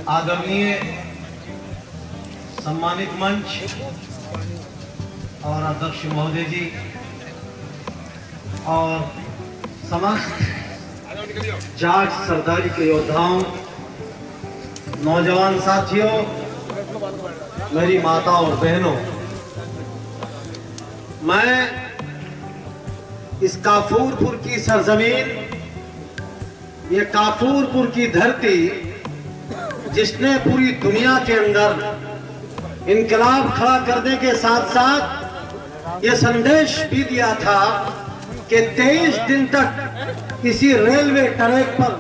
आदरणीय सम्मानित मंच और अध्यक्ष महोदय जी और समस्त जाट सरदारी के योद्धाओं, नौजवान साथियों, मेरी माता और बहनों, मैं इस काफूरपुर की सरजमीन, ये काफूरपुर की धरती जिसने पूरी दुनिया के अंदर इनकलाब खड़ा करने के साथ साथ ये संदेश भी दिया था कि 23 दिन तक किसी रेलवे ट्रैक पर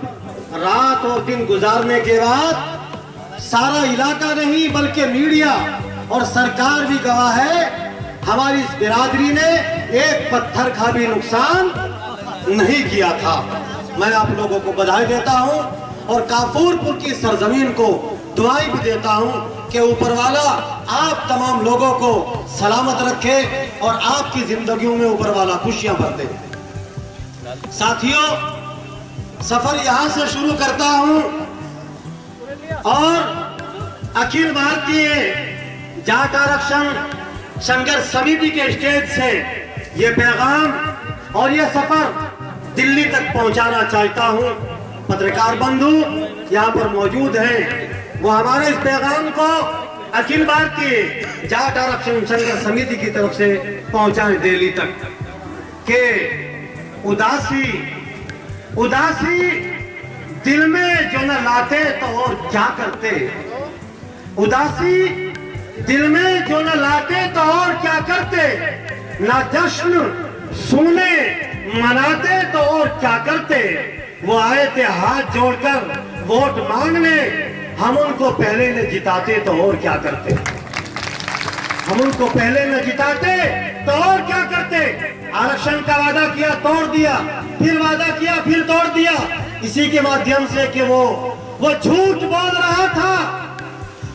रात और दिन गुजारने के बाद सारा इलाका नहीं बल्कि मीडिया और सरकार भी गवाह है, हमारी इस बिरादरी ने एक पत्थर का भी नुकसान नहीं किया था। मैं आप लोगों को बधाई देता हूं और काफूरपुर की सरजमीन को दुआई भी देता हूं कि ऊपर वाला आप तमाम लोगों को सलामत रखे और आपकी जिंदगियों में ऊपर वाला खुशियां भर दे। साथियों, सफर यहां से शुरू करता हूं और अखिल भारतीय जाट आरक्षण संघर्ष समिति के स्टेज से ये पैगाम और ये सफर दिल्ली तक पहुंचाना चाहता हूं। पत्रकार बंधु यहां पर मौजूद हैं, वो हमारे इस पैगाम को अखिल भारतीय जाट आरक्षण संघर्ष समिति की तरफ से पहुंचाएं दिल्ली तक के उदासी दिल में जो न लाते तो और क्या करते, उदासी दिल में जो न लाते तो और क्या करते, ना जश्न सुने मनाते तो और क्या करते। वो आए थे हाथ जोड़कर वोट मांगने, हम उनको पहले न जिताते तो और क्या करते, हम उनको पहले न जिताते तो और क्या करते। आरक्षण का वादा किया, तोड़ दिया, फिर वादा किया, फिर तोड़ दिया। इसी के माध्यम से कि वो झूठ बोल रहा था,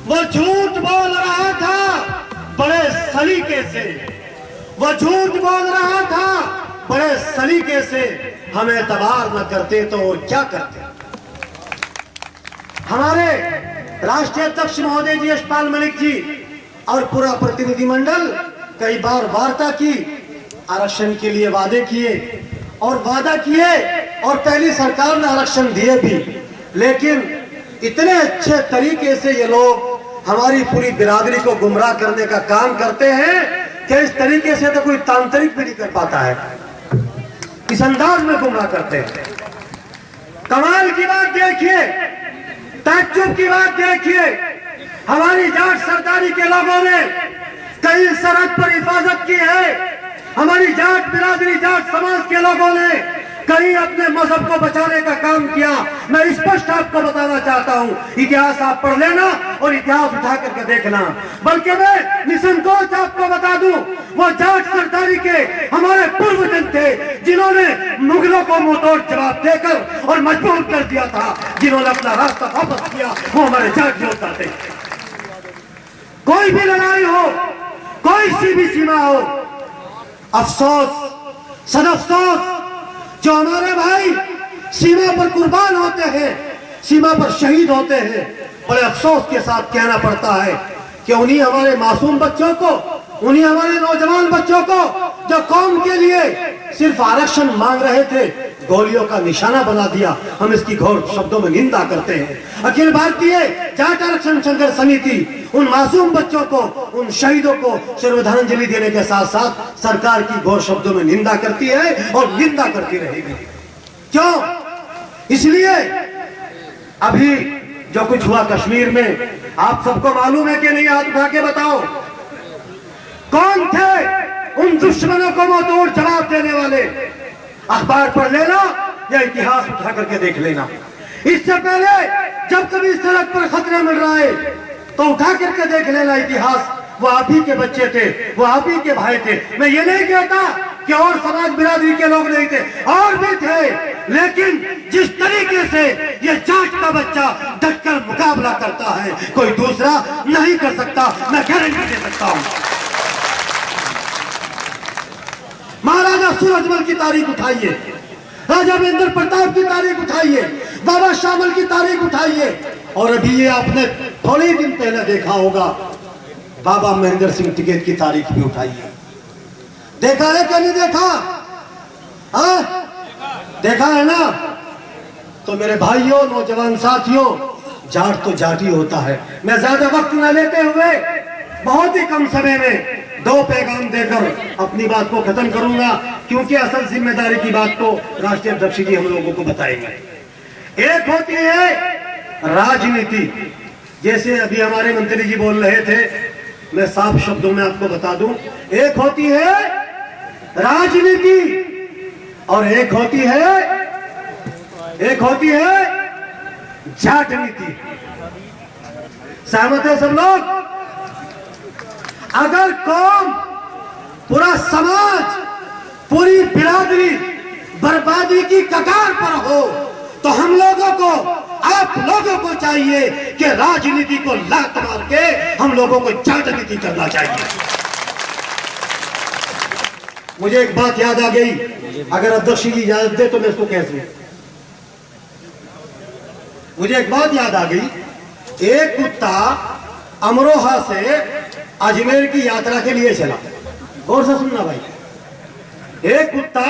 वो झूठ बोल रहा था बड़े सलीके से, वो झूठ बोल रहा था बड़े सलीके से। हमें एतबार न करते तो और क्या करते। हमारे राष्ट्रीय अध्यक्ष महोदय जी यशपाल मलिक जी और पूरा प्रतिनिधिमंडल कई बार वार्ता की, आरक्षण के लिए वादे किए और वादा किए और पहली सरकार ने आरक्षण दिए भी, लेकिन इतने अच्छे तरीके से ये लोग हमारी पूरी बिरादरी को गुमराह करने का काम करते हैं कि इस तरीके से तो कोई तांत्रिक भी नहीं कर पाता है। इस अंदाज में गुमराह करते हैं। कमाल की बात देखिए, ताज्जुब की बात देखिए, हमारी जाट सरदारी के लोगों ने कई सरहद पर हिफाजत की है, हमारी जाट बिरादरी जाट समाज के लोगों ने कहीं अपने मजहब को बचाने का काम किया। मैं स्पष्ट आपको बताना चाहता हूं, इतिहास आप पढ़ लेना और इतिहास उठा करके देखना। बल्कि मैं निसंकोच आपको बता दूं, वो जाट सरदारी के हमारे पूर्वजन थे जिन्होंने मुगलों को मुंहतोड़ जवाब देकर और मजबूर कर दिया था, जिन्होंने अपना रास्ता वापस किया, वो हमारे जाट योद्धा थे। कोई भी लड़ाई हो, कोई सी भी सीमा हो, अफसोस, सदअफसोस जो हमारे भाई सीमा पर कुर्बान होते हैं, सीमा पर शहीद होते हैं, बड़े अफसोस के साथ कहना पड़ता है कि उन्हीं हमारे मासूम बच्चों को, उन्हीं हमारे नौजवान बच्चों को जो कौम के लिए सिर्फ आरक्षण मांग रहे थे, गोलियों का निशाना बना दिया। हम इसकी घोर शब्दों में निंदा करते हैं। अखिल भारतीय जाट आरक्षण संघर्ष समिति उन मासूम बच्चों को, उन शहीदों को श्रद्धांजलि देने के साथ साथ सरकार की घोर शब्दों में निंदा करती है और निंदा करती रहेगी। क्यों? इसलिए अभी जो कुछ हुआ कश्मीर में, आप सबको मालूम है कि नहीं? हाथ उठा के बताओ, कौन थे उन दुश्मनों को मुंह तोड़ जवाब देने वाले? अखबार पढ़ लेना या इतिहास उठा करके देख लेना। इससे पहले जब कभी सड़क पर खतरा मिल रहा है तो उठा करके देख लेना इतिहास। वो आप ही के बच्चे थे, वो आप ही के भाई थे। मैं ये नहीं कहता कि और समाज बिरादरी के लोग नहीं थे, और भी थे, लेकिन जिस तरीके से ये जाट का बच्चा डटकर मुकाबला करता है, कोई दूसरा नहीं कर सकता, मैं गारंटी दे सकता हूं। महाराजा सूरजमल की तारीख उठाइए, राजा महेंद्र प्रताप की तारीख उठाइए, बाबा शामल की तारीख उठाइए। और अभी ये आपने थोड़े दिन पहले देखा होगा, बाबा महेंद्र सिंह टिकैत की तारीख भी उठाइए। देखा है क्या नहीं देखा? हाँ देखा है ना? तो मेरे भाइयों, नौजवान साथियों, जाट तो जाट ही होता है। मैं ज्यादा वक्त न लेते हुए बहुत ही कम समय में 2 पैगाम देकर अपनी बात को खत्म करूंगा, क्योंकि असल जिम्मेदारी की बात तो राष्ट्रीय अध्यक्ष जी हम लोगों को बताएंगे। एक होती है राजनीति, जैसे अभी हमारे मंत्री जी बोल रहे थे, मैं साफ शब्दों में आपको बता दूं, एक होती है राजनीति और एक होती है जाट नीति। सहमत है सब लोग? अगर कौम, पूरा समाज, पूरी बिरादरी बर्बादी की कगार पर हो, तो हम लोगों को, आप लोगों को चाहिए कि राजनीति को लात मार के हम लोगों को जाट नीति करना चाहिए। मुझे एक बात याद आ गई, अगर अध्यक्ष जी इजाजत दे तो मैं इसको कह दूं। मुझे एक बात याद आ गई, एक कुत्ता अमरोहा से अजमेर की यात्रा के लिए चला। गौर से सुनना भाई, एक कुत्ता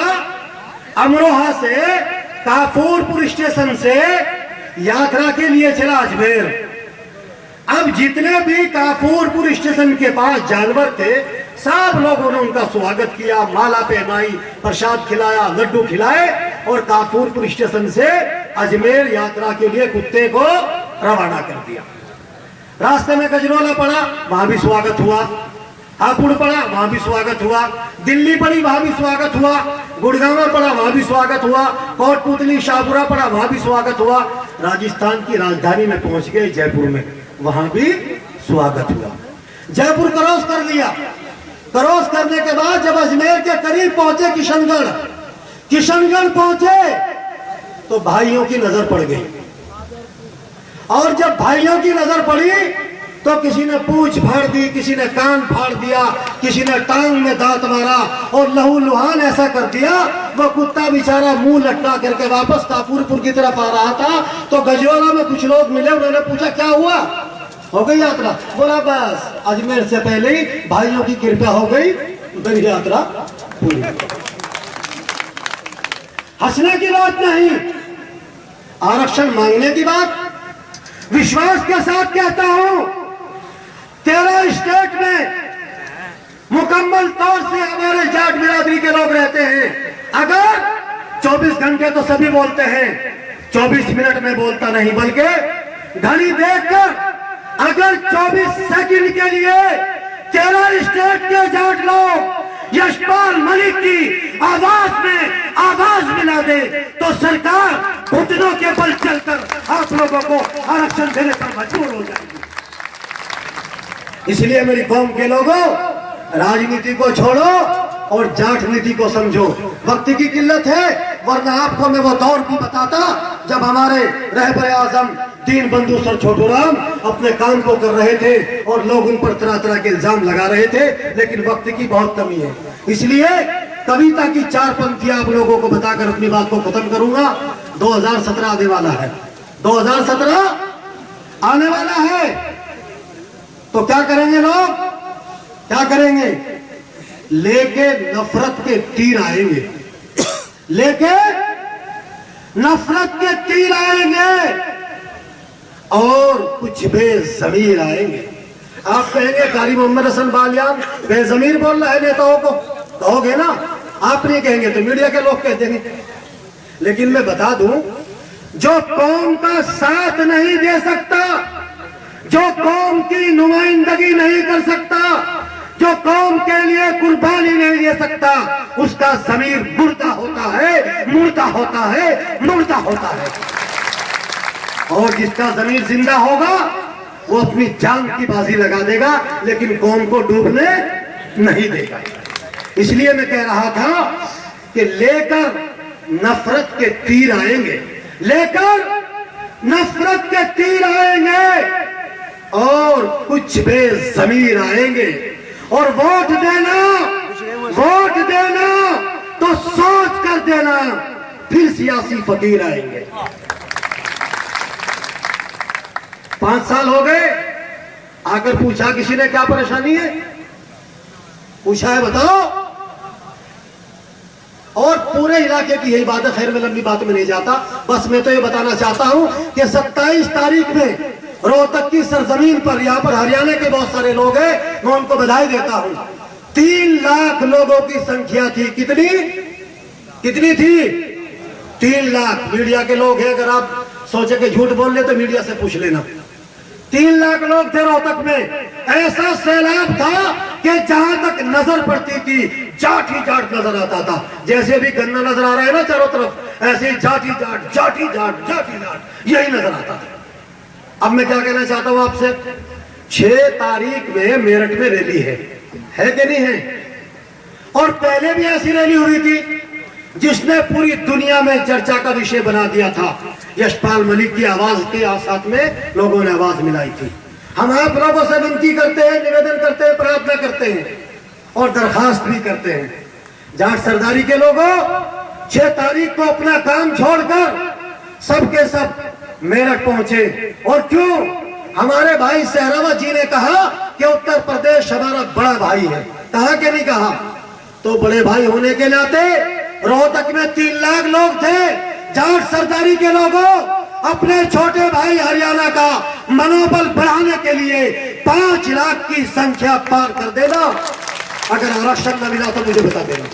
अमरोहा से काफूरपुर स्टेशन से यात्रा के लिए चला अजमेर। अब जितने भी काफूरपुर स्टेशन के पास जानवर थे, सब लोगों ने उनका स्वागत किया, माला पहनाई, प्रसाद खिलाया, लड्डू खिलाए और काफूरपुर स्टेशन से अजमेर यात्रा के लिए कुत्ते को रवाना कर दिया। रास्ते में गजरोला पड़ा, वहां भी स्वागत हुआ। हापुड़ पड़ा, वहां भी स्वागत हुआ। दिल्ली पड़ी, वहां भी स्वागत हुआ। गुड़गांव पड़ा, वहां भी स्वागत हुआ। कोटपुतली, शाहपुरा पड़ा, वहां भी स्वागत हुआ। राजस्थान की राजधानी में पहुंच गए जयपुर में, वहां भी स्वागत हुआ। जयपुर क्रॉस कर लिया। क्रॉस करने के बाद जब अजमेर के करीब पहुंचे किशनगढ़ पहुंचे तो भाइयों की नजर पड़ गई। और जब भाइयों की नजर पड़ी तो किसी ने पूंछ फाड़ दी, किसी ने कान फाड़ दिया, किसी ने टांग में दांत मारा और लहू लुहान ऐसा कर दिया। वो कुत्ता बेचारा मुंह लटका करके वापस काफूरपुर की तरफ आ रहा था तो गजरोला में कुछ लोग मिले, उन्होंने पूछा क्या हुआ, हो गई यात्रा? बोला बस अजमेर से पहले ही भाइयों की कृपा हो गई, मेरी यात्रा पूरी। हंसने की बात नहीं, आरक्षण मांगने की बात। विश्वास के साथ कहता हूं, 13 स्टेट में मुकम्मल तौर से हमारे जाट बिरादरी के लोग रहते हैं। अगर 24 घंटे तो सभी बोलते हैं, 24 मिनट में बोलता नहीं, बल्कि घड़ी देखकर अगर 24 सेकंड के लिए 13 स्टेट के जाट लोग यशपाल मलिक की आवाज में आवाज मिला दे तो सरकार घुटनों के बल चलकर आप लोगों को आरक्षण देने पर मजबूर हो जाएगी। इसलिए मेरी कौम के लोगों, राजनीति को छोड़ो और जाट नीति को समझो। वक्त की किल्लत है, वरना आपको मैं वो दौर भी बताता जब हमारे रहबर आजम दीन बंधु सर छोटू राम अपने काम को कर रहे थे और लोग उन पर तरह तरह के इल्जाम लगा रहे थे, लेकिन वक्त की बहुत कमी है। इसलिए कविता की 4 पंक्तियां आप लोगों को बताकर अपनी बात को खत्म करूंगा। 2017 आने वाला है, 2017 आने वाला है, तो क्या करेंगे लोग, क्या करेंगे? लेके नफरत के तीर आएंगे, लेके नफरत के तीर आएंगे और कुछ बेजमीर आएंगे। आप कहेंगे कारी मोहम्मद हसन बालियान बेजमीर बोल रहा है नेताओं को, कहोगे ना? आप नहीं कहेंगे तो मीडिया के लोग कह देंगे। लेकिन मैं बता दूं, जो कौम का साथ नहीं दे सकता, जो कौम की नुमाइंदगी नहीं कर सकता, जो कौम के लिए कुर्बानी नहीं दे सकता, उसका जमीर मुर्दा होता है, मुर्दा होता है, मुर्दा होता है। और जिसका जमीर जिंदा होगा वो अपनी जान की बाजी लगा देगा, लेकिन कौम को डूबने नहीं देगा। इसलिए मैं कह रहा था कि लेकर नफरत के तीर आएंगे, लेकर नफरत के तीर आएंगे और कुछ बेजमीर आएंगे। और वोट देना तो सोच कर देना, फिर सियासी फकीर आएंगे। 5 साल हो गए, आकर पूछा किसी ने क्या परेशानी है? पूछा है बताओ? और पूरे इलाके की यही बात है। खैर मैं लंबी बात में नहीं जाता, बस मैं तो ये बताना चाहता हूं कि 27 तारीख में रोहतक की सरजमीन पर, यहाँ पर हरियाणा के बहुत सारे लोग हैं, मैं उनको बधाई देता हूं। 3 लाख लोगों की संख्या थी। कितनी थी? 3 लाख। मीडिया के लोग हैं, अगर आप सोचे कि झूठ बोल ले तो मीडिया से पूछ लेना। 3 लाख लोग थे रोहतक में। ऐसा सैलाब था कि जहां तक नजर पड़ती थी जाट ही जाट नजर आता था। जैसे भी गन्ना नजर आ रहा है ना चारों तरफ, ऐसे जाट ही जाट, जाट ही जाट, जाट ही जाट, यही नजर आता था। अब मैं क्या कहना चाहता हूं आपसे, 6 तारीख में मेरठ में रैली है कि नहीं है? और पहले भी ऐसी रैली हुई थी जिसने पूरी दुनिया में चर्चा का विषय बना दिया था। यशपाल मलिक की आवाज के साथ में लोगों ने आवाज मिलाई थी। हम आप लोगों से विनती करते हैं, निवेदन करते हैं, प्रार्थना करते हैं और दरखास्त भी करते हैं, जाट सरदारी के लोगों, 6 तारीख को अपना काम छोड़कर सबके सब मेरठ पहुंचे। और क्यों? हमारे भाई सहरावत जी ने कहा कि उत्तर प्रदेश हमारा बड़ा भाई है। कहा कि नहीं कहा? तो बड़े भाई होने के नाते रोहतक में 3 लाख लोग थे। जाट सरदारी के लोगों, अपने छोटे भाई हरियाणा का मनोबल बढ़ाने के लिए 5 लाख की संख्या पार कर देना। अगर आरक्षण न मिला तो मुझे बता देना।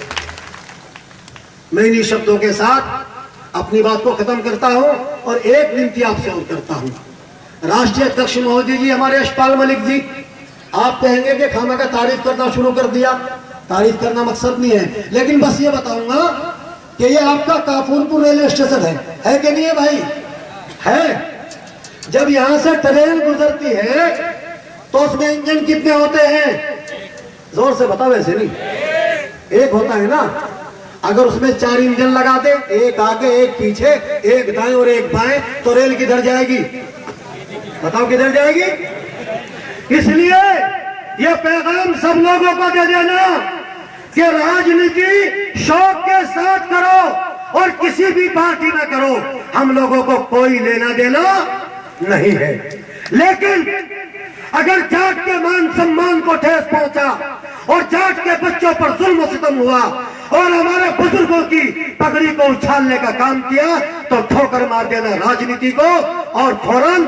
मैं इन्हीं शब्दों के साथ अपनी बात को खत्म करता हूं और एक विनती आपसे और करता हूं। राष्ट्रीय अध्यक्ष महोदय जी, हमारे यशपाल मलिक जी, आप कहेंगे कि खाना का तारीफ करना शुरू कर दिया। तारीफ करना मकसद नहीं है, लेकिन बस ये बताऊंगा कि ये आपका काफूरपुर रेलवे स्टेशन है कि नहीं है भाई? है। जब यहां से ट्रेन गुजरती है तो उसमें इंजन कितने होते हैं? जोर से बता। वैसे नहीं, एक होता है ना। अगर उसमें 4 इंजन लगा दे, एक आगे, एक पीछे, एक दाएं और एक बाएं, तो रेल किधर जाएगी? बताओ किधर जाएगी? इसलिए यह पैगाम सब लोगों को दे देना कि राजनीति शौक के साथ करो और किसी भी पार्टी में करो, हम लोगों को कोई लेना देना नहीं है। लेकिन अगर जाट के मान सम्मान को ठेस पहुंचा और जाट के बच्चों पर जुल्म सितम हुआ और हमारे बुजुर्गों की पगड़ी को उछालने का काम किया, तो ठोकर मार देना राजनीति को और फौरन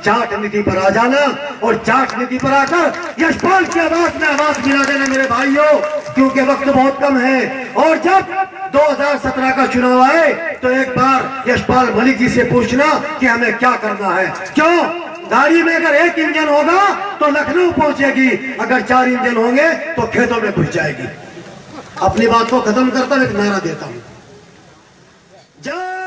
जाट नीति पर आ जाना। और जाट नीति पर आकर यशपाल की आवाज में आवाज मिला देना मेरे भाइयों, क्योंकि वक्त बहुत कम है। और जब 2017 का चुनाव आए तो एक बार यशपाल मलिक जी से पूछना कि हमें क्या करना है। क्यों? गाड़ी में अगर 1 इंजन होगा तो लखनऊ पहुंचेगी, अगर 4 इंजन होंगे तो खेतों में घुस जाएगी। अपनी बात को खत्म करता हूं, एक नारा देता हूं। जय